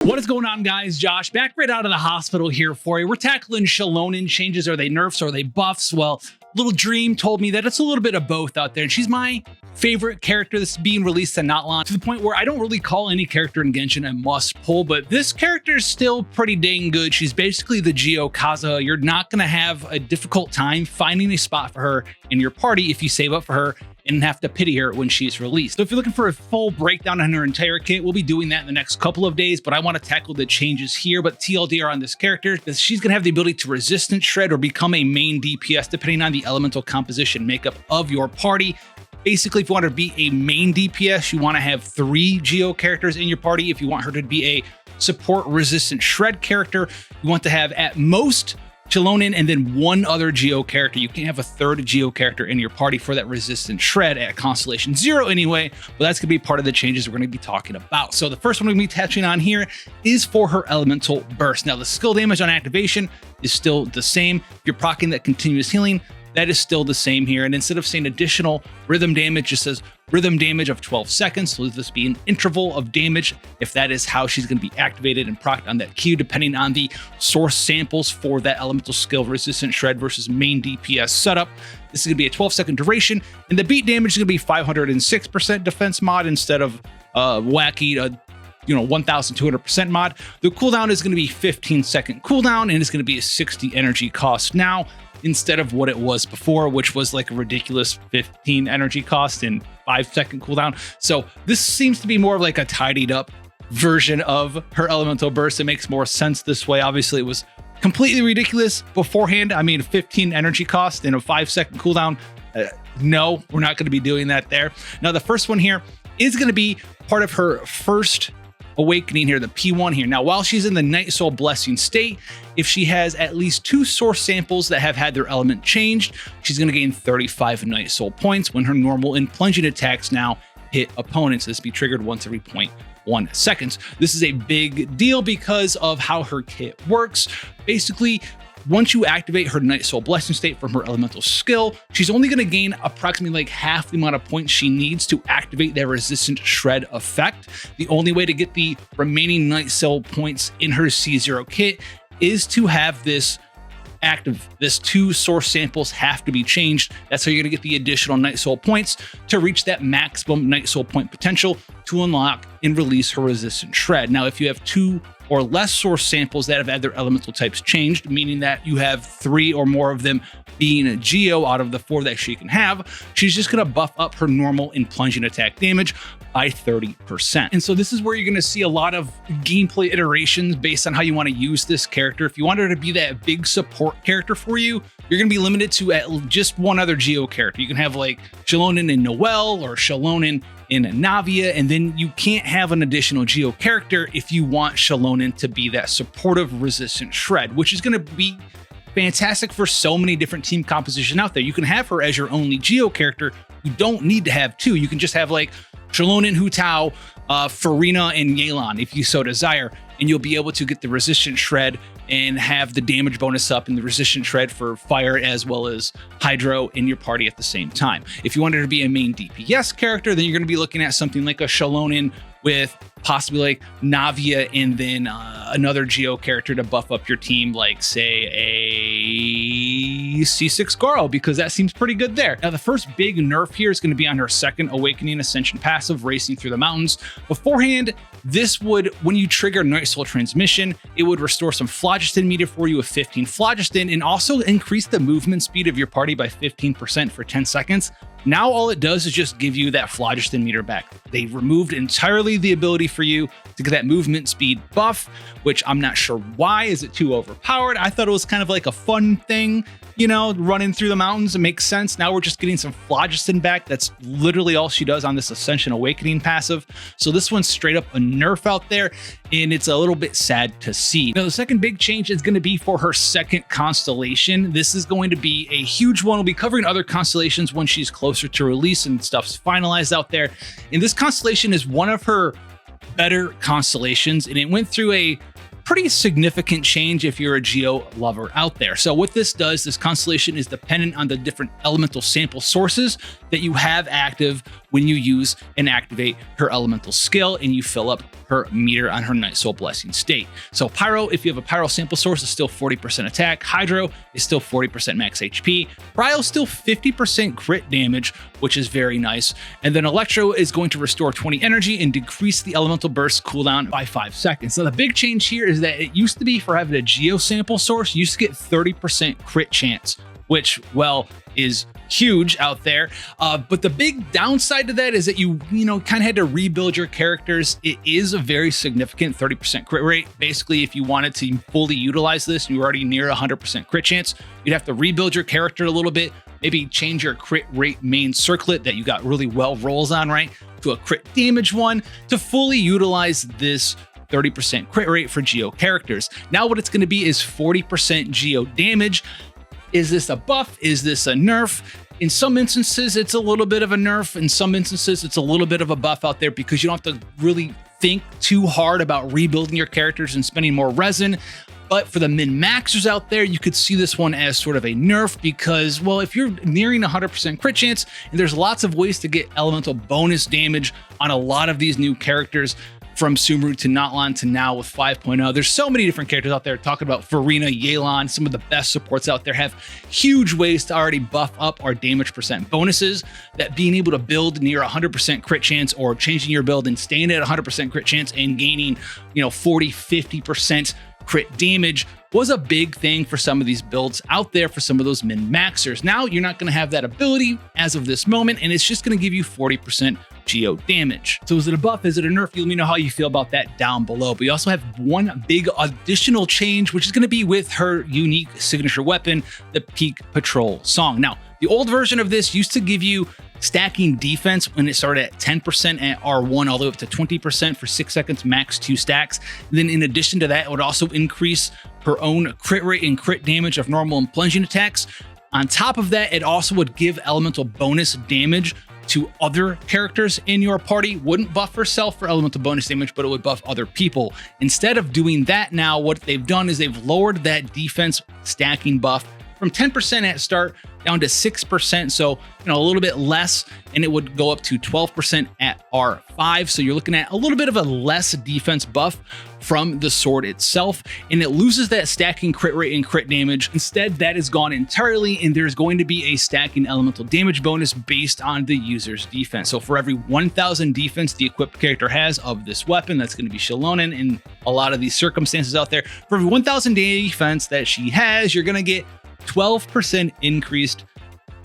What is going on, guys? Josh back right out of the hospital here for you. We're tackling Xilonen changes. Are they nerfs or are they buffs? Well, Little Dream told me that it's a little bit of both out there, and she's my favorite character that's being released to Natlan, to the point where I don't really call any character in Genshin a must pull, but this character is still pretty dang good. She's basically the Geo Kaza. You're not going to have a difficult time finding a spot for her in your party if you save up for her and have to pity her when she's released. So if you're looking for a full breakdown on her entire kit, we'll be doing that in the next couple of days, but I want to tackle the changes here. But TLDR on this character is she's going to have the ability to resistance shred or become a main DPS depending on the elemental composition makeup of your party. Basically, if you want her to be a main DPS, you want to have 3 Geo characters in your party. If you want her to be a support resistant shred character, you want to have at most Xilonen and then 1 other Geo character. You can't have a 3rd Geo character in your party for that resistant shred at Constellation 0 anyway, but that's going to be part of the changes we're going to be talking about. So the first one we're going to be touching on here is for her elemental burst. Now the skill damage on activation is still the same. If you're proccing that continuous healing, that is still the same here. And instead of saying additional rhythm damage, it says rhythm damage of 12 seconds. So this be an interval of damage if that is how she's going to be activated and procced on that Q, depending on the source samples for that elemental skill, resistant shred versus main DPS setup. This is going to be a 12-second duration, and the beat damage is going to be 506% defense mod instead of wacky 1200% mod. The cooldown is going to be 15-second cooldown, and it's going to be a 60 energy cost now, instead of what it was before, which was like a ridiculous 15 energy cost and 5-second cooldown. So this seems to be more of like a tidied up version of her elemental burst. It makes more sense this way. Obviously, it was completely ridiculous beforehand. I mean, 15 energy cost and a 5-second cooldown. No, we're not going to be doing that there. Now, the first one here is going to be part of her first awakening here, the P1 here. Now, while she's in the Night Soul Blessing state, if she has at least 2 source samples that have had their element changed, she's going to gain 35 Night Soul points when her normal and plunging attacks now hit opponents. This be triggered once every 0.1 seconds. This is a big deal because of how her kit works. Basically, once you activate her Night Soul Blessing state from her elemental skill, she's only going to gain approximately like half the amount of points she needs to activate that resistant shred effect. The only way to get the remaining Night Soul points in her C0 kit is to have this active. This 2 source samples have to be changed. That's how you're going to get the additional Night Soul points to reach that maximum Night Soul point potential to unlock and release her resistant shred. Now, if you have 2 or less source samples that have had their elemental types changed, meaning that you have 3 or more of them being a Geo out of the 4 that she can have, she's just going to buff up her normal and plunging attack damage by 30%. And so this is where you're going to see a lot of gameplay iterations based on how you want to use this character. If you want her to be that big support character for you, you're going to be limited to at just 1 other Geo character. You can have like Xilonen and Noelle or Xilonen in Navia, and then you can't have an additional Geo character if you want Xilonen to be that supportive resistant shred, which is going to be fantastic for so many different team composition out there. You can have her as your only Geo character. You don't need to have 2. You can just have like Xilonen, Hu Tao, Farina, and Yelan if you so desire, and you'll be able to get the resistant shred and have the damage bonus up and the resistant shred for fire as well as hydro in your party at the same time. If you wanted to be a main DPS character, then you're going to be looking at something like a Xilonen with possibly like Navia and then another Geo character to buff up your team, like say a C6 Goro, because that seems pretty good there. Now, the first big nerf here is going to be on her 2nd Awakening Ascension passive, Racing Through the Mountains. Beforehand, this would, when you trigger Night Soul Transmission, it would restore some phlogiston meter for you of 15 phlogiston and also increase the movement speed of your party by 15% for 10 seconds. Now all it does is just give you that phlogiston meter back. They removed entirely the ability for you to get that movement speed buff, which I'm not sure why. Is it too overpowered? I thought it was kind of like a fun thing, you know, running through the mountains. It makes sense. Now we're just getting some phlogiston back. That's literally all she does on this Ascension Awakening passive. So this one's straight up a nerf out there, and it's a little bit sad to see. Now, the second big change is going to be for her 2nd constellation. This is going to be a huge one. We'll be covering other constellations when she's closer to release and stuff's finalized out there. And this constellation is one of her better constellations, and it went through a pretty significant change if you're a Geo lover out there. So what this does, this constellation is dependent on the different elemental sample sources that you have active when you use and activate her elemental skill and you fill up her meter on her Night Soul Blessing state. So Pyro, if you have a Pyro sample source, is still 40% attack. Hydro is still 40% max HP. Cryo is still 50% crit damage, which is very nice. And then Electro is going to restore 20 energy and decrease the elemental burst cooldown by 5 seconds. So the big change here is that it used to be for having a Geo sample source, you used to get 30% crit chance, which, well, is huge out there. But the big downside to that is that you kind of had to rebuild your characters. It is a very significant 30% crit rate. Basically, if you wanted to fully utilize this, and you were already near 100% crit chance, you'd have to rebuild your character a little bit, maybe change your crit rate main circlet that you got really well rolls on, right, to a crit damage one to fully utilize this 30% crit rate for Geo characters. Now what it's going to be is 40% Geo damage. Is this a buff? Is this a nerf? In some instances, it's a little bit of a nerf. In some instances, it's a little bit of a buff out there because you don't have to really think too hard about rebuilding your characters and spending more resin. But for the min-maxers out there, you could see this one as sort of a nerf because, well, if you're nearing 100% crit chance, and there's lots of ways to get elemental bonus damage on a lot of these new characters, from Sumeru to Natlan to now with 5.0. There's so many different characters out there talking about Farina, Yelan. Some of the best supports out there have huge ways to already buff up our damage percent bonuses, that being able to build near 100% crit chance or changing your build and staying at 100% crit chance and gaining, 40, 50% crit damage was a big thing for some of these builds out there for some of those min-maxers. Now you're not going to have that ability as of this moment, and it's just going to give you 40% Geo damage. So is it a buff? Is it a nerf? You let me know how you feel about that down below. But you also have one big additional change, which is going to be with her unique signature weapon, the Peak Patrol Song. Now, the old version of this used to give you stacking defense when it started at 10% at R1 all the way up to 20% for 6 seconds, max 2 stacks. And then in addition to that, it would also increase her own crit rate and crit damage of normal and plunging attacks. On top of that, it also would give elemental bonus damage to other characters in your party. Wouldn't buff herself for elemental bonus damage, but it would buff other people. Instead of doing that now, what they've done is they've lowered that defense stacking buff from 10% at start down to 6%. So, a little bit less, and it would go up to 12% at R5. So you're looking at a little bit of a less defense buff from the sword itself, and it loses that stacking crit rate and crit damage. Instead, that is gone entirely, and there's going to be a stacking elemental damage bonus based on the user's defense. So for every 1,000 defense the equipped character has of this weapon, that's going to be Xilonen in a lot of these circumstances out there, for every 1,000 defense that she has, you're going to get 12% increased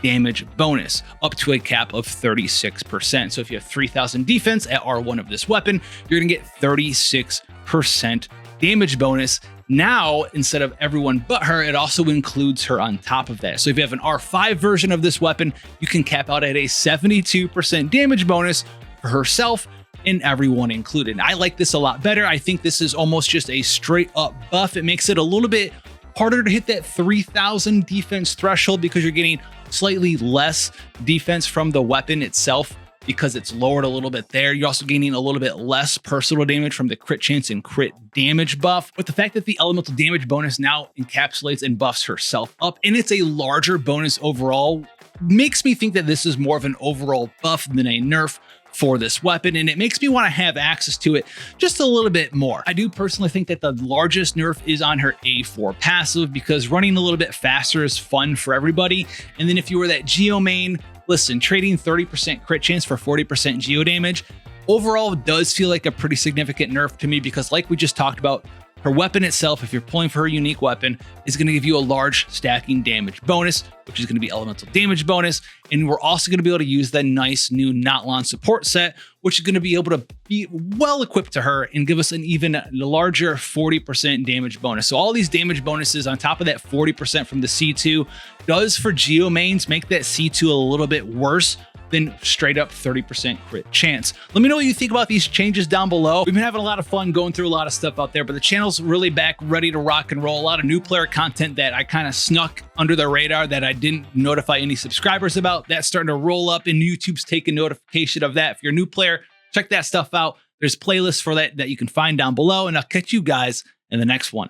damage bonus up to a cap of 36%. So if you have 3,000 defense at R1 of this weapon, you're going to get 36% damage bonus. Now, instead of everyone but her, it also includes her on top of that. So if you have an R5 version of this weapon, you can cap out at a 72% damage bonus for herself and everyone included. I like this a lot better. I think this is almost just a straight up buff. It makes it a little bit harder to hit that 3,000 defense threshold because you're getting slightly less defense from the weapon itself because it's lowered a little bit there. You're also gaining a little bit less personal damage from the crit chance and crit damage buff. But the fact that the elemental damage bonus now encapsulates and buffs herself up, and it's a larger bonus overall, makes me think that this is more of an overall buff than a nerf for this weapon, and it makes me want to have access to it just a little bit more. I do personally think that the largest nerf is on her A4 passive because running a little bit faster is fun for everybody. And then if you were that Geo main, listen, trading 30% crit chance for 40% Geo damage overall does feel like a pretty significant nerf to me because, like we just talked about, her weapon itself, if you're pulling for her unique weapon, is going to give you a large stacking damage bonus, which is going to be elemental damage bonus. And we're also going to be able to use the nice new Natlan support set, which is going to be able to be well equipped to her and give us an even larger 40% damage bonus. So all these damage bonuses on top of that 40% from the C2 does for Geo mains make that C2 a little bit worse than straight up 30% crit chance. Let me know what you think about these changes down below. We've been having a lot of fun going through a lot of stuff out there, but the channel's really back, ready to rock and roll. A lot of new player content that I kind of snuck under the radar that I didn't notify any subscribers about. That's starting to roll up, and YouTube's taking notification of that. If you're a new player, check that stuff out. There's playlists for that you can find down below, and I'll catch you guys in the next one.